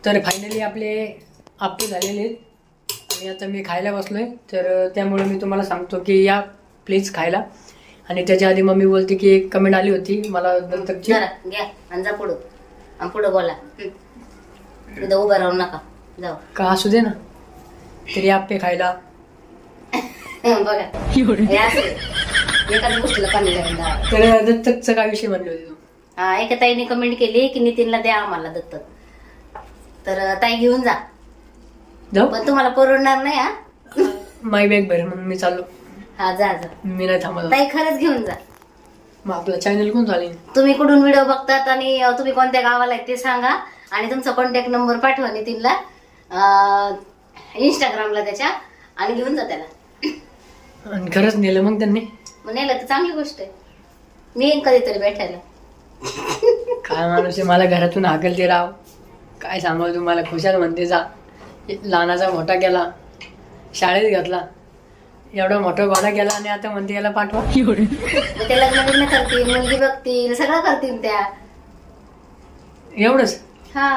तर फायनली आपले आप्पे झालेले आहेत आणि आता मी खायला बसलोय. तर त्यामुळे मी तुम्हाला सांगतो की या प्लीज खायला. आणि त्याच्या आधी मम्मी बोलते की एक कमेंट आली होती मला दत्तकची. घ्या आणि जा पुढं आणि पुढं बोला. तिथं उभं राहू नका, जाऊ. का असू दे ना, तरी आप्पे खायला. बघा हे असं एकाच गोष्टीला कमी करून द्या. तर दत्तकचा काय विषय म्हणले होते तू? हा, एका ताईने कमेंट केली की नितीनला द्या आम्हाला दत्तक. तर ताई घेऊन जा, जाऊ पण तुम्हाला परवडणार नाही. हा माय बॅग भर म्हणून मी चाललो. हा जा जा मी नाही थांबत. ताई, खरंच घेऊन जा. मग आपला चॅनल कोण चालेल? तुम्ही कुठून व्हिडिओ बघतात आणि तुम्ही कोणत्या गावाला आहे ते सांगा आणि तुमचा कॉन्टॅक्ट नंबर पाठवा नितीनला इंस्टाग्रामला त्याच्या, आणि घेऊन जा त्याला. आणि खरंच नेलं मग त्यांनी? मग नेलं तर चांगली गोष्ट आहे. मी येईन कधीतरी भेटायला. काय माणूस आहे, मला घरातून हाकलते राव. काय सांगावं तुम्हाला, खुशाल म्हणते जा. लहानाचा मोठा केला, शाळेत घातला, एवढा मोठा गोडा केला आणि आता म्हणते याला पाठवा. मग ते लग्न बिग्न करतील, मुलगी बघतील, सगळं करतील त्या. एवढंच? हा,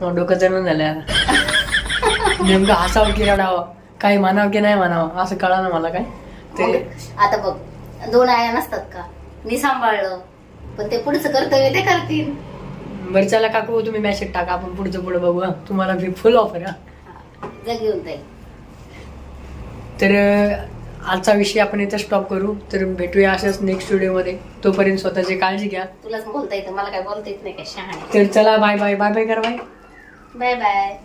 मग डोकं जणून झालं आता. नेमकं हसावं की रडावं, काही म्हणावं की नाही म्हणावं असं कळा ना मला. काय ते आता बघ, दोन आया नसतात का, मी सांभाळलं, पण ते पुढचं कर्तव्य ते करतील. बरं चला काकू, तुम्ही मेसेज टाका, आपण पुढचं पुढे बघू. तुम्हाला फुल ऑफर. हा, जा घेऊन जाईल. तर आजचा विषय आपण इथं स्टॉप करू. तर भेटूया अशाच नेक्स्ट व्हिडिओमध्ये. तोपर्यंत स्वतःची काळजी घ्या. तुलाच बोलता येतं, मला काय बोलता येत नाही. काय शहाणे. तर चला, बाय बाय. बाय बाय करा. Bye bye bye.